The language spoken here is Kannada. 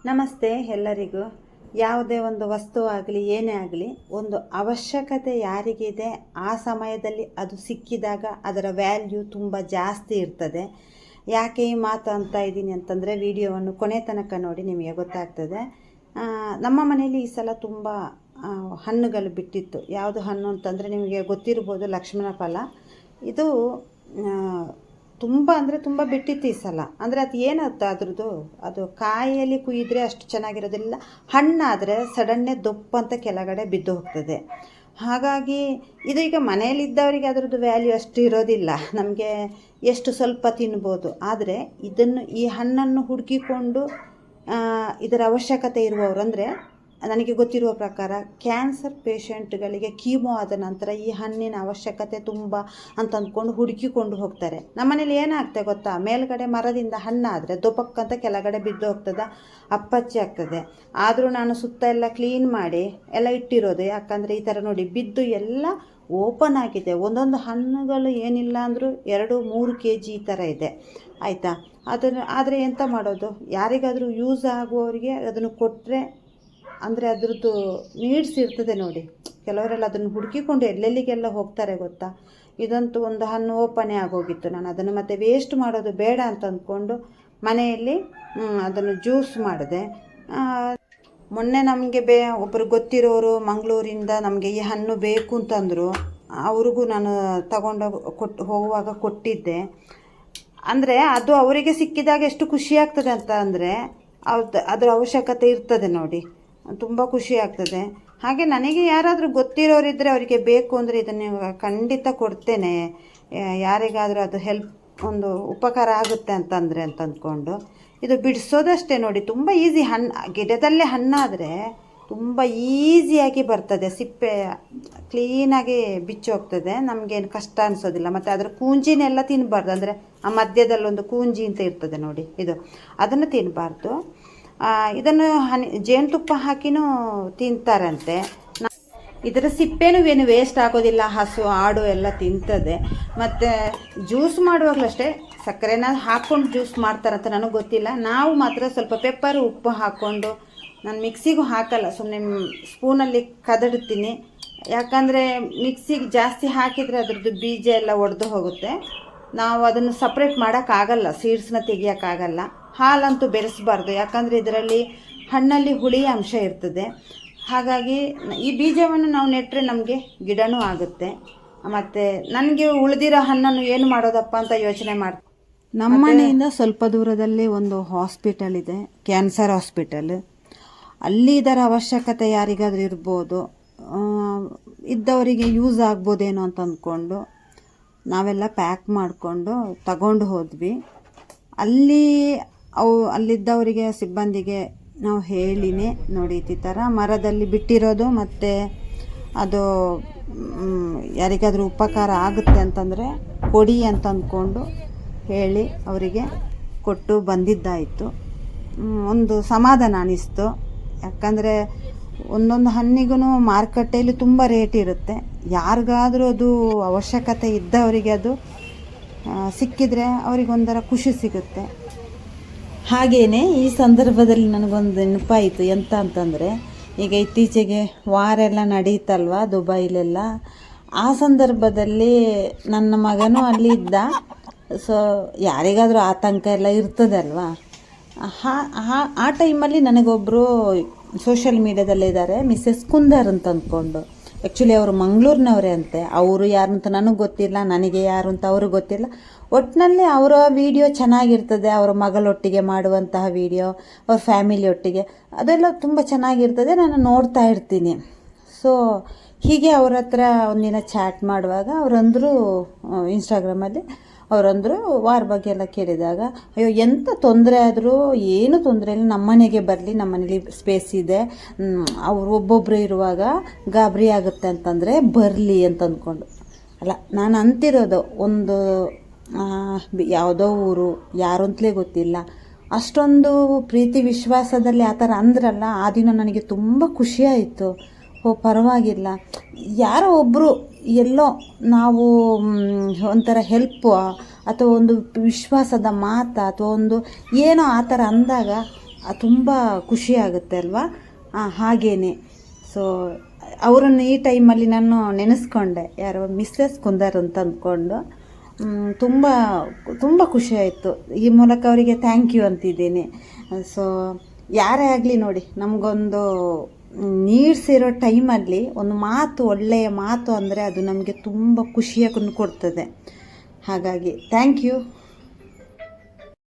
ನಮಸ್ತೆ ಎಲ್ಲರಿಗೂ. ಯಾವುದೇ ಒಂದು ವಸ್ತು ಆಗಲಿ ಏನೇ ಆಗಲಿ, ಒಂದು ಅವಶ್ಯಕತೆ ಯಾರಿಗಿದೆ ಆ ಸಮಯದಲ್ಲಿ ಅದು ಸಿಕ್ಕಿದಾಗ ಅದರ ವ್ಯಾಲ್ಯೂ ತುಂಬ ಜಾಸ್ತಿ ಇರ್ತದೆ. ಯಾಕೆ ಈ ಮಾತು ಅಂತ ಇದ್ದೀನಿ ಅಂತಂದರೆ, ವಿಡಿಯೋವನ್ನು ಕೊನೆ ತನಕ ನೋಡಿ ನಿಮಗೆ ಗೊತ್ತಾಗ್ತದೆ. ನಮ್ಮ ಮನೆಯಲ್ಲಿ ಈ ಸಲ ತುಂಬ ಹಣ್ಣುಗಳು ಬಿಟ್ಟಿತ್ತು. ಯಾವುದು ಹಣ್ಣು ಅಂತಂದರೆ ನಿಮಗೆ ಗೊತ್ತಿರ್ಬೋದು, ಲಕ್ಷ್ಮಣ ಫಲ. ಇದು ತುಂಬ ಅಂದರೆ ತುಂಬ ಬಿಟ್ಟಿತ್ತು ಈ ಸಲ. ಅಂದರೆ ಅದು ಏನಾಗುತ್ತೆ ಅದ್ರದ್ದು, ಅದು ಕಾಯಿಯಲ್ಲಿ ಕುಯ್ದರೆ ಅಷ್ಟು ಚೆನ್ನಾಗಿರೋದಿಲ್ಲ, ಹಣ್ಣಾದರೆ ಸಡನ್ನೇ ದೊಪ್ಪಂತ ಕೆಳಗಡೆ ಬಿದ್ದು ಹೋಗ್ತದೆ. ಹಾಗಾಗಿ ಇದು ಈಗ ಮನೆಯಲ್ಲಿದ್ದವರಿಗೆ ಅದರದ್ದು ವ್ಯಾಲ್ಯೂ ಅಷ್ಟು ಇರೋದಿಲ್ಲ. ನಮಗೆ ಎಷ್ಟು ಸ್ವಲ್ಪ ತಿನ್ಬೋದು. ಆದರೆ ಈ ಹಣ್ಣನ್ನು ಹುಡುಕಿಕೊಂಡು ಇದರ ಅವಶ್ಯಕತೆ ಇರುವವರು, ಅಂದರೆ ನನಗೆ ಗೊತ್ತಿರುವ ಪ್ರಕಾರ ಕ್ಯಾನ್ಸರ್ ಪೇಷಂಟ್ಗಳಿಗೆ ಕೀಮೋ ಆದ ನಂತರ ಈ ಹಣ್ಣಿನ ಅವಶ್ಯಕತೆ ತುಂಬ ಅಂತ ಅಂದ್ಕೊಂಡು ಹುಡುಕಿಕೊಂಡು ಹೋಗ್ತಾರೆ. ನಮ್ಮನೇಲಿ ಏನಾಗ್ತದೆ ಗೊತ್ತಾ, ಮೇಲ್ಗಡೆ ಮರದಿಂದ ಹಣ್ಣಾದರೆ ದೊಪಕ್ಕಂತ ಕೆಳಗಡೆ ಬಿದ್ದು ಹೋಗ್ತದೆ, ಅಪ್ಪಚ್ಚಿ ಆಗ್ತದೆ. ಆದರೂ ನಾನು ಸುತ್ತ ಎಲ್ಲ ಕ್ಲೀನ್ ಮಾಡಿ ಎಲ್ಲ ಇಟ್ಟಿರೋದು. ಯಾಕಂದರೆ ಈ ಥರ ನೋಡಿ ಬಿದ್ದು ಎಲ್ಲ ಓಪನ್ ಆಗಿದೆ. ಒಂದೊಂದು ಹಣ್ಣುಗಳು ಏನಿಲ್ಲ ಅಂದರೂ 2-3 kg ಈ ಥರ ಇದೆ, ಆಯಿತಾ. ಆದರೆ ಎಂತ ಮಾಡೋದು, ಯಾರಿಗಾದರೂ ಯೂಸ್ ಆಗುವವರಿಗೆ ಅದನ್ನು ಕೊಟ್ಟರೆ, ಅಂದರೆ ಅದ್ರದ್ದು ನೀಡ್ಸ್ ಇರ್ತದೆ ನೋಡಿ. ಕೆಲವರೆಲ್ಲ ಅದನ್ನು ಹುಡುಕಿಕೊಂಡು ಎಲ್ಲೆಲ್ಲಿಗೆಲ್ಲ ಹೋಗ್ತಾರೆ ಗೊತ್ತಾ. ಇದಂತೂ ಒಂದು ಹಣ್ಣು ಓಪನೇ ಆಗೋಗಿತ್ತು. ನಾನು ಅದನ್ನು ಮತ್ತೆ ವೇಸ್ಟ್ ಮಾಡೋದು ಬೇಡ ಅಂತ ಅಂದ್ಕೊಂಡು ಮನೆಯಲ್ಲಿ ಅದನ್ನು ಜ್ಯೂಸ್ ಮಾಡಿದೆ. ಮೊನ್ನೆ ನಮಗೆ ಒಬ್ಬರು ಗೊತ್ತಿರೋರು ಮಂಗಳೂರಿಂದ ನಮಗೆ ಈ ಹಣ್ಣು ಬೇಕು ಅಂತಂದರು. ಅವ್ರಿಗೂ ನಾನು ಹೋಗುವಾಗ ಕೊಟ್ಟಿದ್ದೆ. ಅಂದರೆ ಅದು ಅವರಿಗೆ ಸಿಕ್ಕಿದಾಗ ಎಷ್ಟು ಖುಷಿ ಆಗ್ತದೆ ಅಂತ ಅಂದರೆ, ಅದರ ಅವಶ್ಯಕತೆ ಇರ್ತದೆ ನೋಡಿ, ತುಂಬ ಖುಷಿ ಆಗ್ತದೆ. ಹಾಗೆ ನನಗೆ ಯಾರಾದರೂ ಗೊತ್ತಿರೋರಿದ್ದರೆ ಅವರಿಗೆ ಬೇಕು ಅಂದರೆ ಇದನ್ನು ಖಂಡಿತ ಕೊಡ್ತೇನೆ. ಯಾರಿಗಾದರೂ ಅದು ಒಂದು ಉಪಕಾರ ಆಗುತ್ತೆ ಅಂತಂದರೆ ಅಂತ ಅಂದ್ಕೊಂಡು. ಇದು ಬಿಡಿಸೋದಷ್ಟೇ ನೋಡಿ, ತುಂಬ ಈಸಿ. ಗಿಡದಲ್ಲೇ ಹಣ್ಣಾದರೆ ತುಂಬ ಈಸಿಯಾಗಿ ಬರ್ತದೆ. ಸಿಪ್ಪೆ ಕ್ಲೀನಾಗಿ ಬಿಚ್ಚಿ ಹೋಗ್ತದೆ, ನಮಗೇನು ಕಷ್ಟ ಅನಿಸೋದಿಲ್ಲ. ಮತ್ತು ಅದರ ಕೂಂಜಿನೆಲ್ಲ ತಿನ್ನಬಾರ್ದು. ಅಂದರೆ ಆ ಮಧ್ಯದಲ್ಲೊಂದು ಕೂಂಜಿ ಅಂತ ಇರ್ತದೆ ನೋಡಿ, ಅದನ್ನು ತಿನ್ನಬಾರ್ದು. ಇದನ್ನು ಜೇನುತುಪ್ಪ ಹಾಕಿನೂ ತಿಂತಾರಂತೆ. ಇದರ ಸಿಪ್ಪೆನೂ ಏನು ವೇಸ್ಟ್ ಆಗೋದಿಲ್ಲ, ಹಸು ಆಡು ಎಲ್ಲ ತಿಂತದೆ. ಮತ್ತು ಜ್ಯೂಸ್ ಮಾಡುವಾಗಲೂ ಅಷ್ಟೇ ಸಕ್ಕರೆನ ಹಾಕ್ಕೊಂಡು ಜ್ಯೂಸ್ ಮಾಡ್ತಾರಂತ ನನಗೆ ಗೊತ್ತಿಲ್ಲ. ನಾವು ಮಾತ್ರ ಸ್ವಲ್ಪ ಪೆಪ್ಪರು ಉಪ್ಪು ಹಾಕ್ಕೊಂಡು, ನಾನು ಮಿಕ್ಸಿಗೂ ಹಾಕಲ್ಲ, ಸುಮ್ಮನೆ ಸ್ಪೂನಲ್ಲಿ ಕದಡ್ತೀನಿ. ಯಾಕಂದರೆ ಮಿಕ್ಸಿಗೆ ಜಾಸ್ತಿ ಹಾಕಿದರೆ ಅದರದ್ದು ಬೀಜ ಎಲ್ಲ ಒಡೆದು ಹೋಗುತ್ತೆ. ನಾವು ಅದನ್ನು ಸಪ್ರೇಟ್ ಮಾಡೋಕ್ಕಾಗಲ್ಲ, ಸೀಡ್ಸ್ನ ತೆಗಿಯೋಕ್ಕಾಗಲ್ಲ. ಹಾಲಂತೂ ಬೆರೆಸಬಾರ್ದು, ಯಾಕಂದರೆ ಇದರಲ್ಲಿ ಹಣ್ಣಲ್ಲಿ ಹುಳಿ ಅಂಶ ಇರ್ತದೆ. ಹಾಗಾಗಿ ಈ ಬೀಜವನ್ನು ನಾವು ನೆಟ್ಟರೆ ನಮಗೆ ಗಿಡನೂ ಆಗುತ್ತೆ. ಮತ್ತು ನನಗೆ ಉಳಿದಿರೋ ಹಣ್ಣನ್ನು ಏನು ಮಾಡೋದಪ್ಪ ಅಂತ ಯೋಚನೆ ಮಾಡ್ತೀನಿ. ನಮ್ಮ ಮನೆಯಿಂದ ಸ್ವಲ್ಪ ದೂರದಲ್ಲಿ ಒಂದು ಹಾಸ್ಪಿಟಲ್ ಇದೆ, ಕ್ಯಾನ್ಸರ್ ಹಾಸ್ಪಿಟಲ್. ಅಲ್ಲಿ ಇದರ ಅವಶ್ಯಕತೆ ಯಾರಿಗಾದ್ರೂ ಇರ್ಬೋದು, ಇದ್ದವರಿಗೆ ಯೂಸ್ ಆಗ್ಬೋದೇನೋ ಅಂತ ಅಂದ್ಕೊಂಡು ನಾವೆಲ್ಲ ಪ್ಯಾಕ್ ಮಾಡಿಕೊಂಡು ತಗೊಂಡು ಹೋದ್ವಿ. ಅಲ್ಲಿದ್ದವರಿಗೆ, ಸಿಬ್ಬಂದಿಗೆ ನಾವು ಹೇಳಿನೇ ನೋಡಿ, ಈ ಥರ ಮರದಲ್ಲಿ ಬಿಟ್ಟಿರೋದು ಮತ್ತು ಅದು ಯಾರಿಗಾದರೂ ಉಪಕಾರ ಆಗುತ್ತೆ ಅಂತಂದರೆ ಕೊಡಿ ಅಂತ ಅಂದ್ಕೊಂಡು ಹೇಳಿ ಅವರಿಗೆ ಕೊಟ್ಟು ಬಂದಿದ್ದಾಯಿತು. ಒಂದು ಸಮಾಧಾನ ಅನ್ನಿಸ್ತು. ಯಾಕಂದರೆ ಒಂದೊಂದು ಹಣ್ಣಿಗೂ ಮಾರುಕಟ್ಟೆಯಲ್ಲಿ ತುಂಬ ರೇಟ್ ಇರುತ್ತೆ. ಯಾರಿಗಾದರೂ ಅದು ಅವಶ್ಯಕತೆ ಇದ್ದವರಿಗೆ ಅದು ಸಿಕ್ಕಿದರೆ ಅವರಿಗೊಂಥರ ಖುಷಿ ಸಿಗುತ್ತೆ. ಹಾಗೆಯೇ ಈ ಸಂದರ್ಭದಲ್ಲಿ ನನಗೊಂದು ನೆನಪಾಯಿತು. ಎಂತ ಅಂತಂದರೆ, ಈಗ ಇತ್ತೀಚೆಗೆ ವಾರ ಎಲ್ಲ ನಡೀತಲ್ವ ದುಬೈಲೆಲ್ಲ. ಆ ಸಂದರ್ಭದಲ್ಲಿ ನನ್ನ ಮಗನೂ ಅಲ್ಲಿ ಇದ್ದ. ಸೊ ಯಾರಿಗಾದರೂ ಆತಂಕ ಎಲ್ಲ ಇರ್ತದಲ್ವ. ಆ ಟೈಮಲ್ಲಿ ನನಗೊಬ್ಬರು ಸೋಷಿಯಲ್ ಮೀಡ್ಯಾದಲ್ಲಿದ್ದಾರೆ, ಮಿಸ್ಸಸ್ ಕುಂದರ್ ಅಂತ ಅಂದ್ಕೊಂಡು. ಆ್ಯಕ್ಚುಲಿ ಅವರು ಮಂಗಳೂರಿನವರೇ ಅಂತೆ. ಅವರು ಯಾರು ಅಂತ ನನಗೆ ಗೊತ್ತಿಲ್ಲ, ನನಗೆ ಯಾರು ಅಂತ ಅವ್ರಿಗೆ ಗೊತ್ತಿಲ್ಲ. ಒಟ್ಟಿನಲ್ಲಿ ಅವರ ವಿಡಿಯೋ ಚೆನ್ನಾಗಿರ್ತದೆ, ಅವರ ಮಗಳೊಟ್ಟಿಗೆ ಮಾಡುವಂತಹ ವಿಡಿಯೋ, ಅವ್ರ ಫ್ಯಾಮಿಲಿ ಒಟ್ಟಿಗೆ, ಅದೆಲ್ಲ ತುಂಬ ಚೆನ್ನಾಗಿರ್ತದೆ. ನಾನು ನೋಡ್ತಾ ಇರ್ತೀನಿ. ಸೊ ಹೀಗೆ ಅವ್ರ ಹತ್ರ ಒಂದಿನ ಚಾಟ್ ಮಾಡುವಾಗ ಅವರಂದರು, ಇನ್ಸ್ಟಾಗ್ರಾಮಲ್ಲಿ ಅವರಂದರು, ವಾರ ಬಗ್ಗೆ ಎಲ್ಲ ಕೇಳಿದಾಗ, ಅಯ್ಯೋ ಎಂಥ ತೊಂದರೆ ಆದರೂ ಏನು ತೊಂದರೆ ಇಲ್ಲ, ನಮ್ಮನೆಗೆ ಬರಲಿ, ನಮ್ಮನೇಲಿ ಸ್ಪೇಸ್ ಇದೆ, ಅವರು ಒಬ್ಬೊಬ್ಬರು ಇರುವಾಗ ಗಾಬರಿ ಆಗುತ್ತೆ ಅಂತಂದರೆ ಬರಲಿ ಅಂತ ಅಂದ್ಕೊಂಡು. ಅಲ್ಲ, ನಾನು ಅಂತಿರೋದು, ಒಂದು ಯಾವುದೋ ಊರು, ಯಾರು ಅಂತಲೇ ಗೊತ್ತಿಲ್ಲ, ಅಷ್ಟೊಂದು ಪ್ರೀತಿ ವಿಶ್ವಾಸದಲ್ಲಿ ಆ ಥರ ಅಂದ್ರಲ್ಲ, ಆ ದಿನ ನನಗೆ ತುಂಬ ಖುಷಿಯಾಯಿತು. ಪರವಾಗಿಲ್ಲ, ಯಾರೋ ಒಬ್ಬರು ಎಲ್ಲೋ ನಾವು ಒಂಥರ ಹೆಲ್ಪು ಅಥವಾ ಒಂದು ವಿಶ್ವಾಸದ ಮಾತು ಅಥವಾ ಒಂದು ಏನೋ ಆ ಥರ ಅಂದಾಗ ತುಂಬ ಖುಷಿ ಆಗುತ್ತೆ ಅಲ್ವಾ. ಹಾಗೇ ಸೊ ಅವರನ್ನು ಈ ಟೈಮಲ್ಲಿ ನಾನು ನೆನೆಸ್ಕೊಂಡೆ, ಯಾರೋ ಮಿಸ್ಸಸ್ ಕುಂದರ್ ಅಂತ ಅಂದ್ಕೊಂಡು ತುಂಬ ತುಂಬ ಖುಷಿ ಆಯಿತು. ಈ ಮೂಲಕ ಅವರಿಗೆ ಥ್ಯಾಂಕ್ ಯು ಅಂತಿದ್ದೀನಿ. ಸೊ ಯಾರೇ ಆಗಲಿ ನೋಡಿ, ನಮಗೊಂದು ನೀಡ್ಸಿರೋ ಟೈಮಲ್ಲಿ ಒಂದು ಮಾತು, ಒಳ್ಳೆಯ ಮಾತು ಅಂದರೆ ಅದು ನಮಗೆ ತುಂಬ ಖುಷಿಯನ್ನು ಕೊಡ್ತದೆ. ಹಾಗಾಗಿ ಥ್ಯಾಂಕ್ ಯು.